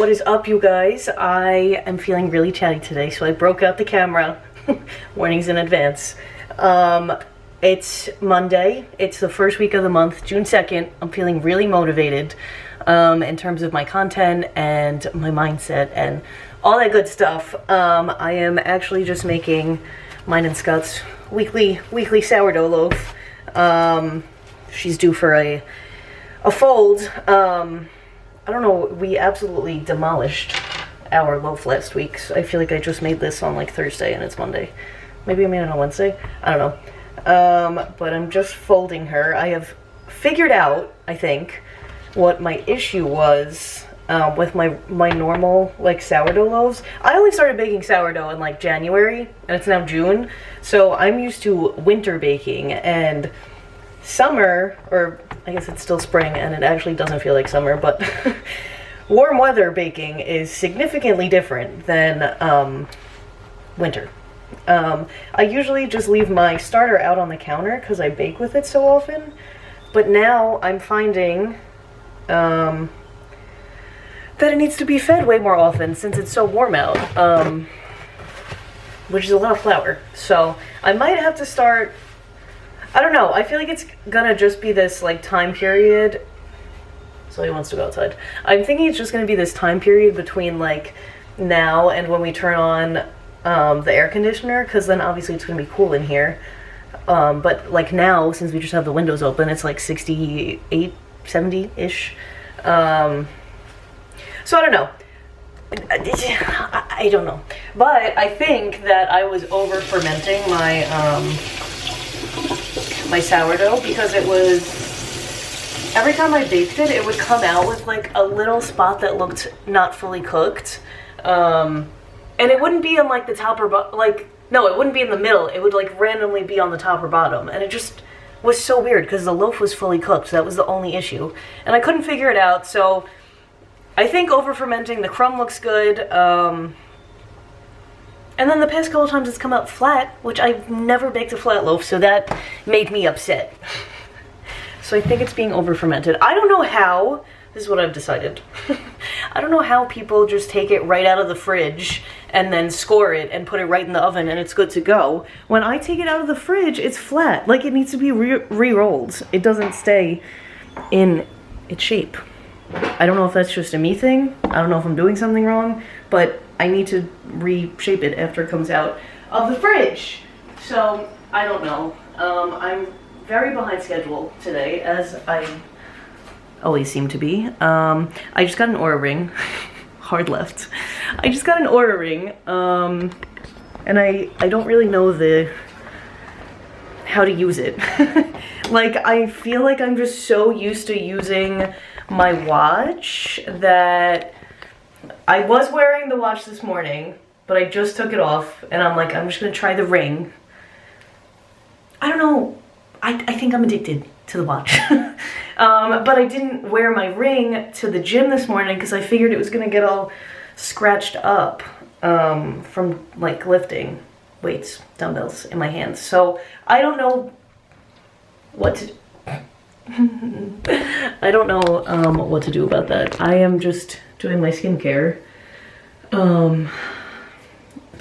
What is up, you guys? I am feeling really chatty today, so I broke out the camera. Warnings in advance. It's Monday. It's the first week of the month, June 2nd. I'm feeling really motivated in terms of my content and my mindset and all that good stuff. I am actually just making mine and Scott's weekly sourdough loaf. She's due for a fold. I don't know, we absolutely demolished our loaf last week. So I feel like I just made this on like Thursday and it's Monday. Maybe I made it on Wednesday. I don't know. But I'm just folding her. I have figured out, I think, what my issue was with my normal like sourdough loaves. I only started baking sourdough in like January and it's now June. So I'm used to winter baking, and summer, or I guess it's still spring and it actually doesn't feel like summer, but warm weather baking is significantly different than winter. I usually just leave my starter out on the counter because I bake with it so often, but now I'm finding that it needs to be fed way more often since it's so warm out, which is a lot of flour. So I might have to start, I don't know, I feel like it's gonna just be this like time period. So he wants to go outside. I'm thinking it's just gonna be this time period between like now and when we turn on the air conditioner, because then obviously it's gonna be cool in here. But like now, since we just have the windows open, it's like 68, 70-ish. So I don't know. I don't know. But I think that I was over fermenting my my sourdough, because it was, every time I baked it, it would come out with like a little spot that looked not fully cooked. And it wouldn't be in like the top or like, no, it wouldn't be in the middle. It would like randomly be on the top or bottom. And it just was so weird because the loaf was fully cooked. That was the only issue. And I couldn't figure it out. So I think over fermenting, the crumb looks good. And then the past couple times it's come out flat, which I've never baked a flat loaf, so that made me upset. So I think it's being over fermented. I don't know how, this is what I've decided. I don't know how people just take it right out of the fridge and then score it and put it right in the oven and it's good to go. When I take it out of the fridge, it's flat. Like, it needs to be re-rolled. It doesn't stay in its shape. I don't know if that's just a me thing. I don't know if I'm doing something wrong, but I need to reshape it after it comes out of the fridge. So I don't know. I'm very behind schedule today, as I always seem to be. I just got an Oura ring. Hard left. I just got an Oura ring, and I don't really know how to use it. Like, I feel like I'm just so used to using my watch that I was wearing the watch this morning, but I just took it off and I'm like, I'm just gonna try the ring. I don't know, I think I'm addicted to the watch. But I didn't wear my ring to the gym this morning because I figured it was gonna get all scratched up from like lifting weights, dumbbells in my hands. So I don't know what to I don't know what to do about that. I am just doing my skincare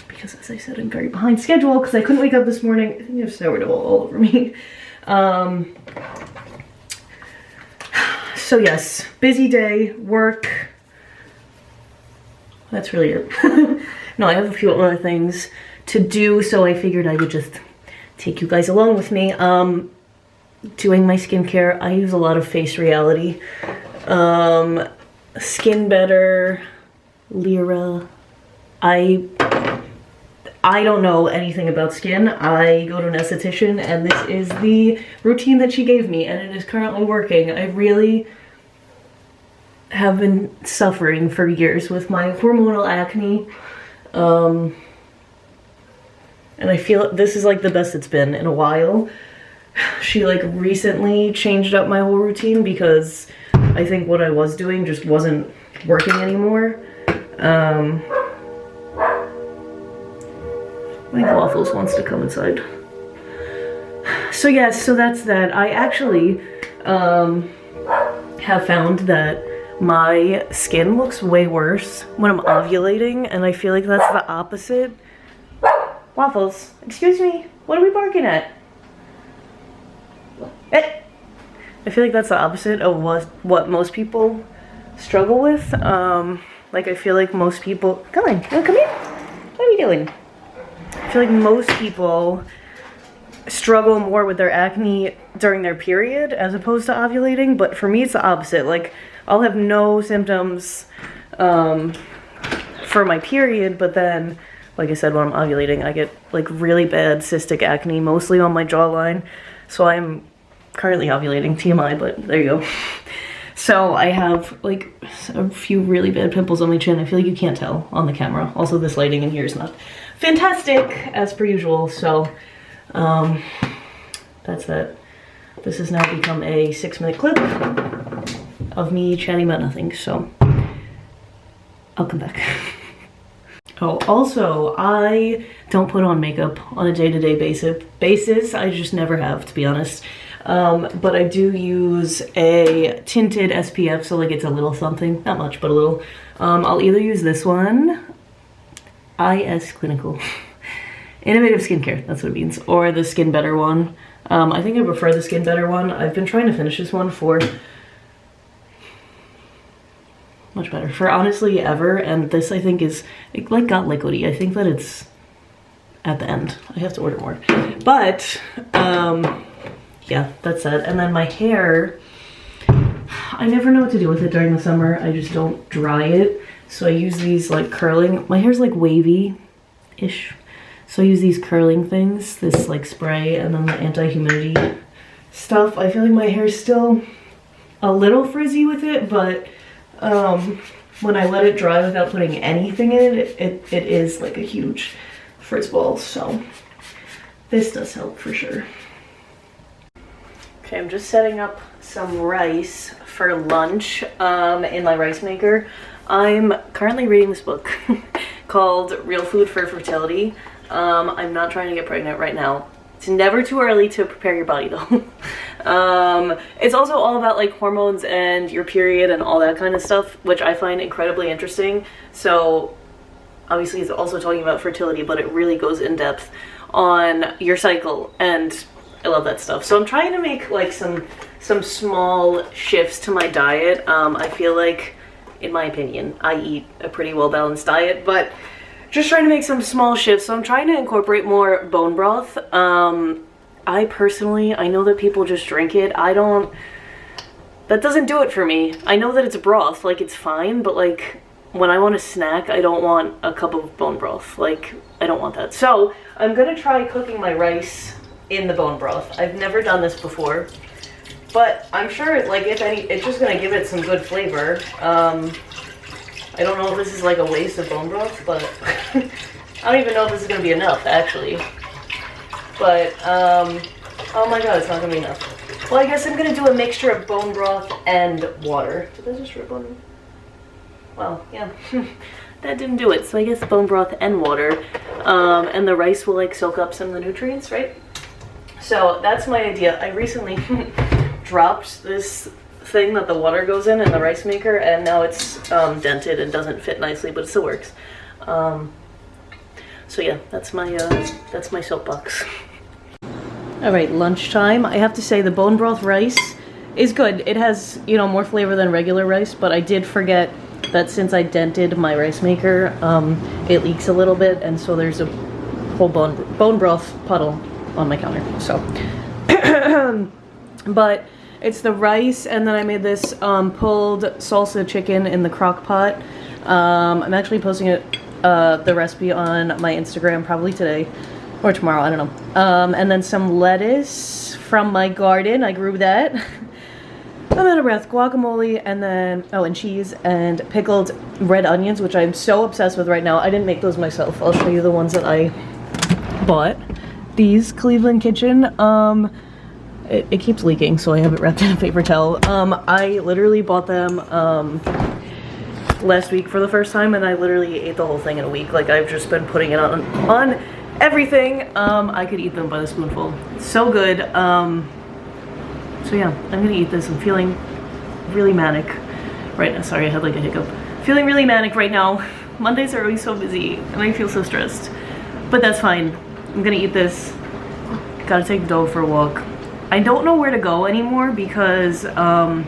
because, as I said, I'm very behind schedule because I couldn't wake up this morning. I think there's sourdough all over me. So yes, busy day, work. That's really it. No, I have a few other things to do, so I figured I would just take you guys along with me. Doing my skincare, I use a lot of Face Reality, Skin Better, Lyra. I don't know anything about skin. I go to an esthetician and this is the routine that she gave me and it is currently working. I really have been suffering for years with my hormonal acne. And I feel this is like the best it's been in a while. She like recently changed up my whole routine because I think what I was doing just wasn't working anymore. My Waffles wants to come inside. So yes, so that's that. I actually have found that my skin looks way worse when I'm ovulating, and I feel like that's the opposite. Waffles, excuse me, what are we barking at? I feel like that's the opposite of what most people struggle with. Like I feel like most people, come on, come here. What are you doing? I feel like most people struggle more with their acne during their period as opposed to ovulating, but for me it's the opposite. Like I'll have no symptoms for my period, but then like I said, when I'm ovulating I get like really bad cystic acne, mostly on my jawline. So I'm currently ovulating, TMI, but there you go. So I have like a few really bad pimples on my chin. I feel like you can't tell on the camera. Also this lighting in here is not fantastic as per usual. So that's that. This has now become a 6-minute clip of me chatting about nothing. So I'll come back. Oh, also I don't put on makeup on a day-to-day basis. I just never have, to be honest. But I do use a tinted SPF, so like it's a little something, not much, but a little. I'll either use this one, IS Clinical, Innovative Skincare, that's what it means, or the Skin Better one. I think I prefer the Skin Better one. I've been trying to finish this one for much better, for honestly ever, and this I think is, it like got liquidy. I think that it's at the end. I have to order more. But, yeah, that's that. And then my hair, I never know what to do with it during the summer. I just don't dry it. So I use these like curling, my hair's like wavy-ish. So I use these curling things, this like spray, and then the anti-humidity stuff. I feel like my hair's still a little frizzy with it, but when I let it dry without putting anything in it, it is like a huge frizz ball. So this does help for sure. Okay, I'm just setting up some rice for lunch in my rice maker. I'm currently reading this book called Real Food for Fertility. I'm not trying to get pregnant right now. It's never too early to prepare your body though. It's also all about like hormones and your period and all that kind of stuff, which I find incredibly interesting. So obviously it's also talking about fertility, but it really goes in depth on your cycle, and I love that stuff. So I'm trying to make like some small shifts to my diet. I feel like, in my opinion, I eat a pretty well balanced diet, but just trying to make some small shifts. So I'm trying to incorporate more bone broth. I personally, I know that people just drink it. That doesn't do it for me. I know that it's broth, like it's fine, but like when I want a snack, I don't want a cup of bone broth. Like, I don't want that. So I'm gonna try cooking my rice in the bone broth. I've never done this before, but I'm sure, like, if any, it's just gonna give it some good flavor. I don't know if this is like a waste of bone broth, but I don't even know if this is gonna be enough, actually. But, oh my god, it's not gonna be enough. Well, I guess I'm gonna do a mixture of bone broth and water. Did I just rip on? Well, yeah. That didn't do it, so I guess bone broth and water. And the rice will like soak up some of the nutrients, right? So that's my idea. I recently dropped this thing that the water goes in the rice maker, and now it's dented and doesn't fit nicely, but it still works. So yeah, that's my soapbox. All right, lunchtime. I have to say the bone broth rice is good. It has, you know, more flavor than regular rice, but I did forget that since I dented my rice maker, it leaks a little bit, and so there's a whole bone broth puddle on my counter. So, but it's the rice, and then I made this pulled salsa chicken in the crock pot. I'm actually posting the recipe on my Instagram probably today or tomorrow, I don't know. And then some lettuce from my garden. I grew that. I'm out of breath. Guacamole, and then, oh, and cheese, and pickled red onions, which I'm so obsessed with right now. I didn't make those myself. I'll show you the ones that I bought. These Cleveland Kitchen. It keeps leaking, so I have it wrapped in a paper towel. I literally bought them last week for the first time, and I literally ate the whole thing in a week. Like, I've just been putting it on everything. I could eat them by the spoonful. So good. So yeah, I'm gonna eat this. I'm feeling really manic right now. Sorry, I had like a hiccup. Feeling really manic right now. Mondays are always so busy and I feel so stressed. But that's fine. I'm gonna eat this. Gotta take the dog for a walk. I don't know where to go anymore because I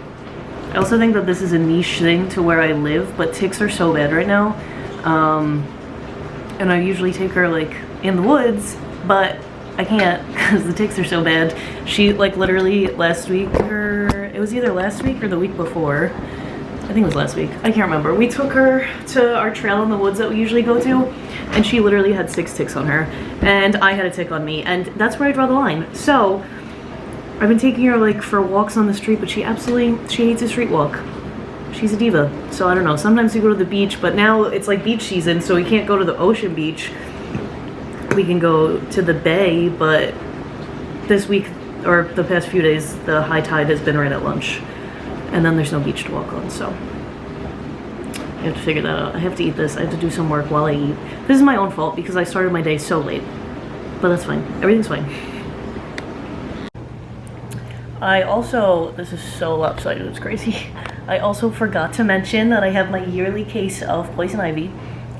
also think that this is a niche thing to where I live, but ticks are so bad right now. And I usually take her like in the woods, but I can't because the ticks are so bad. She like literally last week, or it was either last week or the week before. I think it was last week. I can't remember. We took her to our trail in the woods that we usually go to, and she literally had 6 ticks on her, and I had a tick on me, and that's where I draw the line. So I've been taking her like for walks on the street, but she hates a street walk. She's a diva. So I don't know. Sometimes we go to the beach, but now it's like beach season, so we can't go to the ocean beach. We can go to the bay, but this week or the past few days the high tide has been right at lunch, and then there's no beach to walk on, so I have to figure that out. I have to eat this. I have to do some work while I eat. This is my own fault because I started my day so late, but that's fine. Everything's fine. I also, this is so lopsided, it's crazy. I also forgot to mention that I have my yearly case of poison ivy.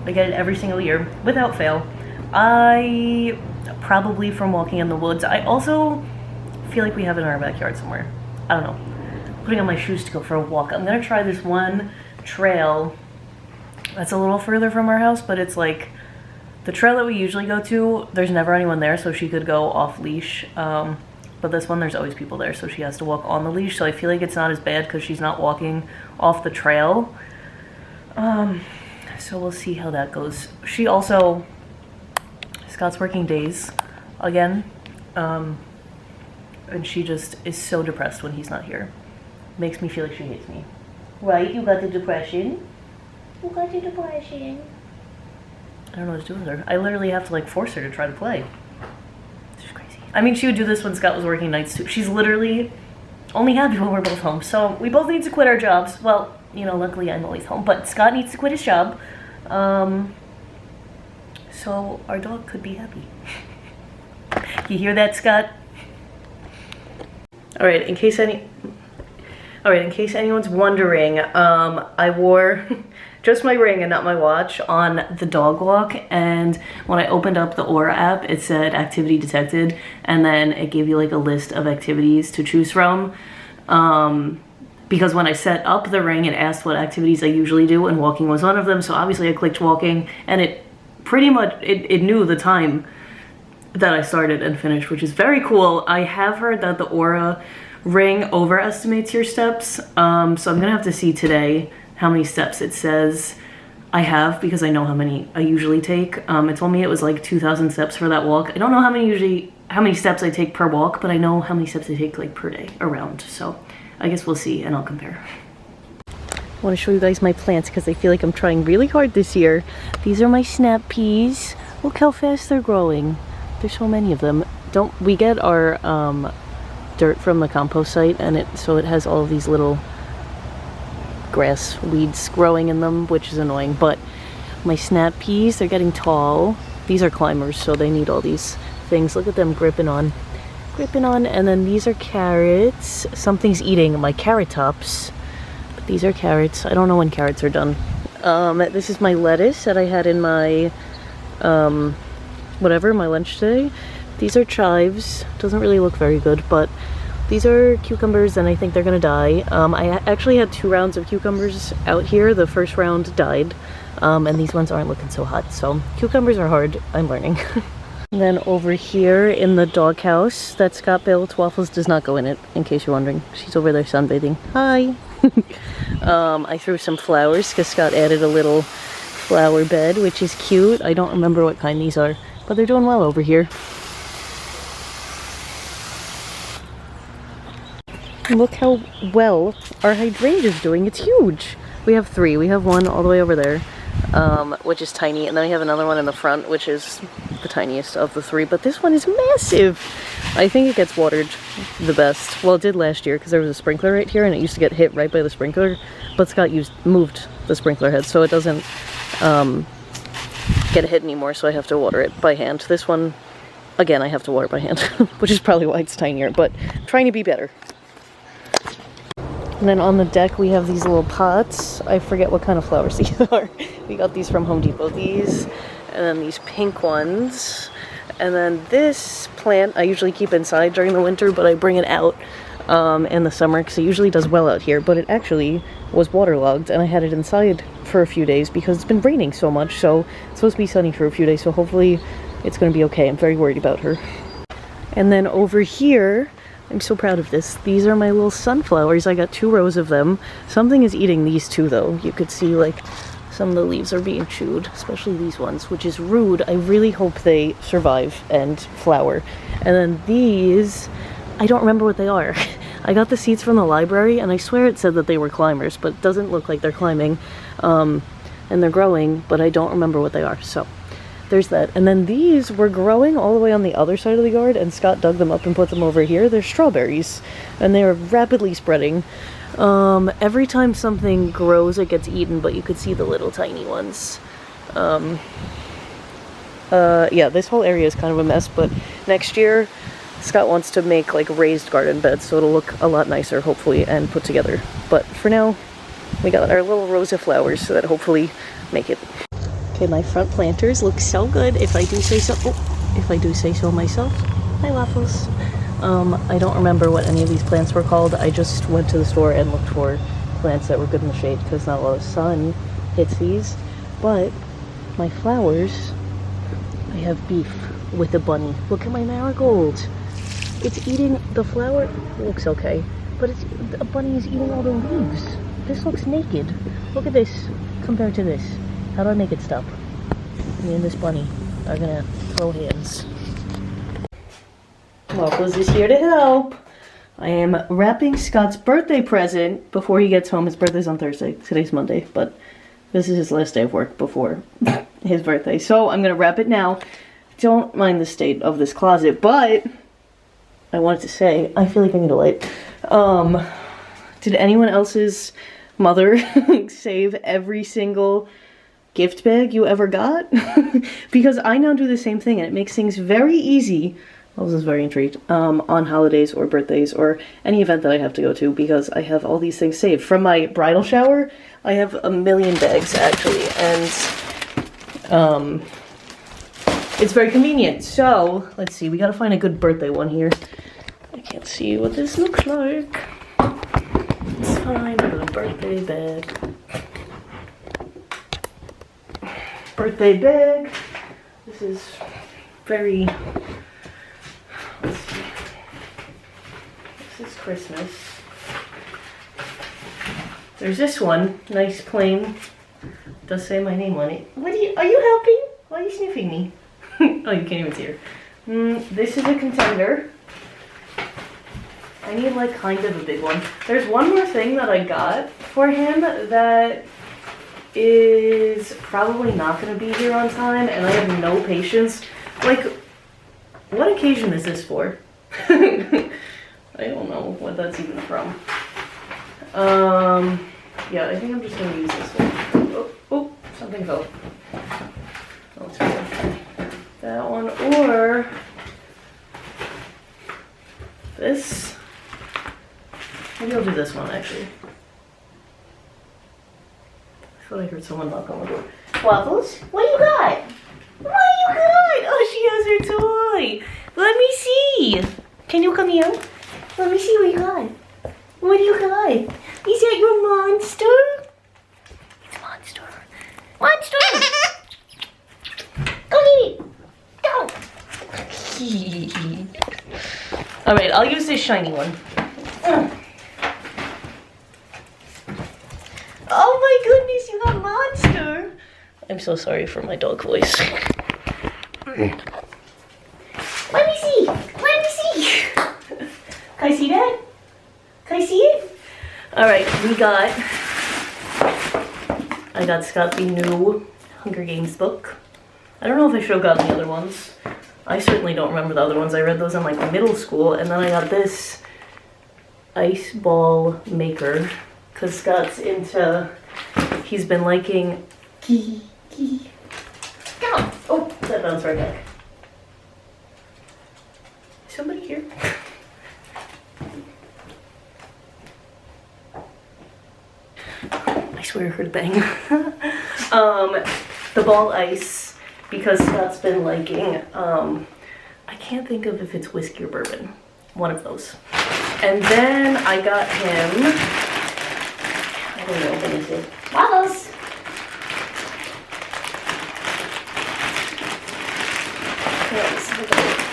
I get it every single year without fail. I probably from walking in the woods. I also feel like we have it in our backyard somewhere. I don't know. Putting on my shoes to go for a walk. I'm gonna try this one trail that's a little further from our house, but it's like the trail that we usually go to, there's never anyone there, so she could go off leash. But this one, there's always people there, so she has to walk on the leash, so I feel like it's not as bad because she's not walking off the trail. So we'll see how that goes. She also, Scott's working days again, and she just is so depressed when he's not here. Makes me feel like she hates me. Right, you got the depression? You got the depression. I don't know what to do with her. I literally have to like force her to try to play. She's crazy. I mean, she would do this when Scott was working nights too. She's literally only happy when we're both home. So we both need to quit our jobs. Well, you know, luckily I'm always home, but Scott needs to quit his job. So our dog could be happy. You hear that, Scott? All right, in case anyone's wondering, I wore just my ring and not my watch on the dog walk, and when I opened up the Oura app, it said activity detected, and then it gave you like a list of activities to choose from. Because when I set up the ring, it asked what activities I usually do, and walking was one of them, so obviously I clicked walking, and it pretty much, it knew the time that I started and finished, which is very cool. I have heard that the Oura ring overestimates your steps, so I'm gonna have to see today how many steps it says I have, because I know how many I usually take. It told me it was like 2,000 steps for that walk. I don't know how many steps I take per walk, but I know how many steps I take like per day around, so I guess we'll see and I'll compare. I want to show you guys my plants because I feel like I'm trying really hard this year. These are my snap peas. Look how fast they're growing. There's so many of them. We get our dirt from the compost site, and so it has all of these little grass weeds growing in them, which is annoying. But my snap peas, they're getting tall. These are climbers, so they need all these things. Look at them gripping on. And then these are carrots. Something's eating my carrot tops, but these are carrots. I don't know when carrots are done. This is my lettuce that I had in my my lunch today. These are chives. Doesn't really look very good, but these are cucumbers, and I think they're gonna die. I actually had 2 rounds of cucumbers out here. The first round died, and these ones aren't looking so hot. So cucumbers are hard. I'm learning. And then over here in the doghouse that Scott built, Waffles does not go in it, in case you're wondering. She's over there sunbathing. Hi! I threw some flowers because Scott added a little flower bed, which is cute. I don't remember what kind these are, but they're doing well over here. Look how well our hydrangea is doing. It's huge. We have 3. We have one all the way over there, which is tiny, and then we have another one in the front, which is the tiniest of the 3, but this one is massive. I think it gets watered the best. Well, it did last year because there was a sprinkler right here, and it used to get hit right by the sprinkler, but Scott moved the sprinkler head, so it doesn't get hit anymore, so I have to water it by hand. This one, again, I have to water by hand, which is probably why it's tinier, but I'm trying to be better. And then on the deck we have these little pots. I forget what kind of flowers these are. We got these from Home Depot. These, and then these pink ones. And then this plant I usually keep inside during the winter, but I bring it out in the summer because it usually does well out here. But it actually was waterlogged, and I had it inside for a few days because it's been raining so much. So it's supposed to be sunny for a few days, so hopefully it's going to be okay. I'm very worried about her. And then over here, I'm so proud of this. These are my little sunflowers. I got 2 rows of them. Something is eating these 2 though. You could see like some of the leaves are being chewed, especially these ones, which is rude. I really hope they survive and flower. And then these, I don't remember what they are. I got the seeds from the library and I swear it said that they were climbers, but it doesn't look like they're climbing. And they're growing, but I don't remember what they are. So there's that. And then these were growing all the way on the other side of the yard, and Scott dug them up and put them over here. They're strawberries, and they are rapidly spreading. Every time something grows, it gets eaten, but you could see the little tiny ones. Yeah, this whole area is kind of a mess, but next year, Scott wants to make like raised garden beds, so it'll look a lot nicer, hopefully, and put together. But for now, we got our little rows of flowers so that hopefully make it. Okay, my front planters look so good, if I do say so. Oh, if I do say so myself. Hi, Waffles. I don't remember what any of these plants were called. I just went to the store and looked for plants that were good in the shade because not a lot of sun hits these. But my flowers, I have beef with a bunny. Look at my marigold. It's eating the flower. It looks okay, but a bunny is eating all the leaves. This looks naked. Look at this compared to this. How do I make it stop? Me and this bunny are gonna throw hands. Waffles is here to help. I am wrapping Scott's birthday present before he gets home. His birthday's on Thursday. Today's Monday, but this is his last day of work before his birthday. So I'm gonna wrap it now. Don't mind the state of this closet, but I wanted to say, I feel like I need a light. Did anyone else's mother save every single gift bag you ever got? Because I now do the same thing, and it makes things very easy. I was just very intrigued, on holidays or birthdays or any event that I have to go to, because I have all these things saved. From my bridal shower, I have 1 million bags actually, and it's very convenient. So let's see, we gotta find a good birthday one here. I can't see what this looks like. Let's find a birthday bag. Birthday bag. This is very, let's see. This is Christmas. There's this one, nice plain. Does say my name on it. Are you helping? Why are you sniffing me? Oh, you can't even see her. This is a contender. I need like kind of a big one. There's one more thing that I got for him that is probably not going to be here on time, and I have no patience. Like, what occasion is this for? I don't know what that's even from. Yeah, I think I'm just going to use this one. Oh, something fell. Let's go. That one, or this. Maybe I'll do this one, actually. I thought I heard someone knock on the door. Waffles, what do you got? What do you got? Oh, she has her toy. Let me see. Can you come here? Let me see what you got. What do you got? Is that your monster? It's Monster. Monster! Go get it. Go. Alright, I'll use this shiny one. Oh my goodness, you got Monster! I'm so sorry for my dog voice. Let me see! Let me see! Can I see that? Can I see it? Alright, I got Scott the new Hunger Games book. I don't know if I should have gotten the other ones. I certainly don't remember the other ones. I read those in like middle school, and then I got this ice ball maker because Scott's he's been liking Come on. Oh, that bounced right back. Is somebody here? swear I heard a bang. The ball ice, because Scott's been liking, I can't think of if it's whiskey or bourbon. One of those. And then I got him, I don't know what is it. Waffles!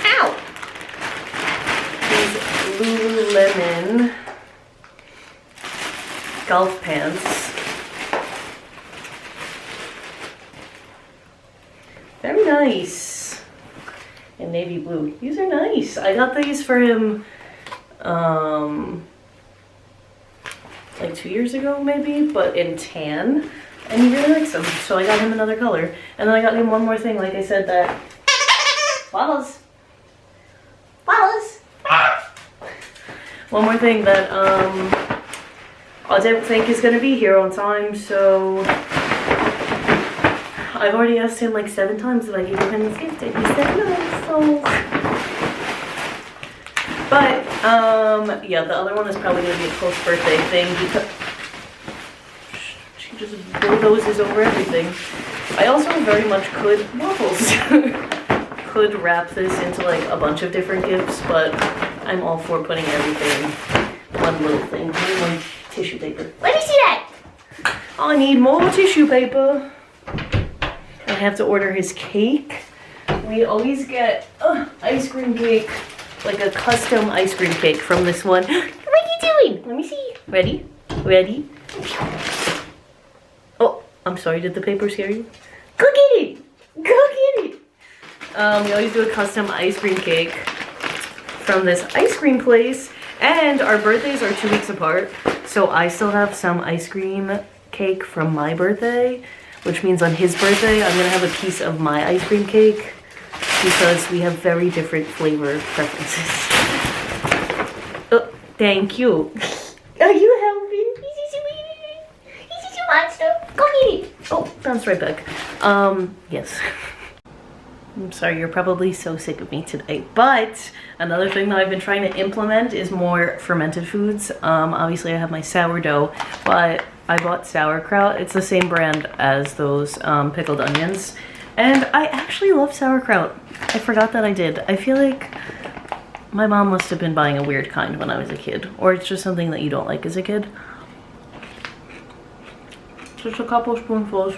Ow! These Lululemon golf pants. Very nice. In navy blue. These are nice. I got these for him like 2 years ago maybe, but in tan. And he really likes them. So I got him another color. And then I got him one more thing, like I said, that Waffles. Waffles. One more thing that I don't think is gonna be here on time, so I've already asked him like 7 times if I could give him this gift, and he said no, so. But yeah, the other one is probably gonna be a post-birthday thing because she just bulldozes over everything. I also very much could Waffles. Could wrap this into like a bunch of different gifts, but I'm all for putting everything in one little thing. I need one tissue paper. Let me see that! I need more tissue paper. I have to order his cake. We always get ice cream cake, like a custom ice cream cake from this one. What are you doing? Let me see. Ready? Ready? Oh, I'm sorry, did the paper scare you? Go get it! Go get it! We always do a custom ice cream cake from this ice cream place, and our birthdays are 2 weeks apart, so I still have some ice cream cake from my birthday, which means on his birthday I'm gonna have a piece of my ice cream cake because we have very different flavor preferences. Oh, thank you. Are you helping? Is this a monster? Go get it. Oh, bounced right back. Yes. I'm sorry, you're probably so sick of me today, but another thing that I've been trying to implement is more fermented foods. Obviously I have my sourdough, but I bought sauerkraut. It's the same brand as those pickled onions, and I actually love sauerkraut. I forgot that I did. I feel like my mom must have been buying a weird kind when I was a kid, or it's just something that you don't like as a kid. Just a couple spoonfuls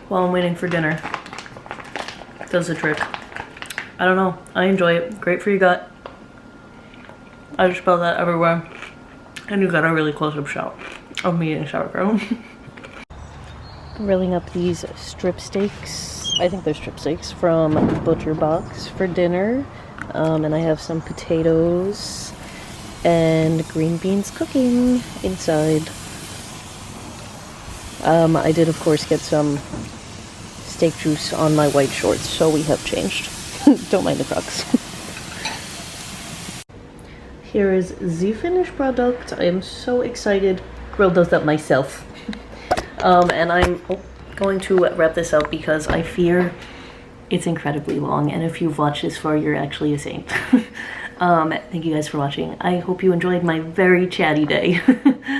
while I'm waiting for dinner. Does the trick. I don't know. I enjoy it. Great for your gut. I just spelled that everywhere. And you got a really close-up shot of me eating sauerkraut. Grilling up these strip steaks. I think they're strip steaks from Butcher Box for dinner. And I have some potatoes and green beans cooking inside. I did, of course, get some steak juice on my white shorts, so we have changed. Don't mind the Crocs. Here is the finished product. I am so excited. Grilled those up myself. And I'm going to wrap this up because I fear it's incredibly long, and if you've watched this far, you're actually a saint. Thank you guys for watching. I hope you enjoyed my very chatty day.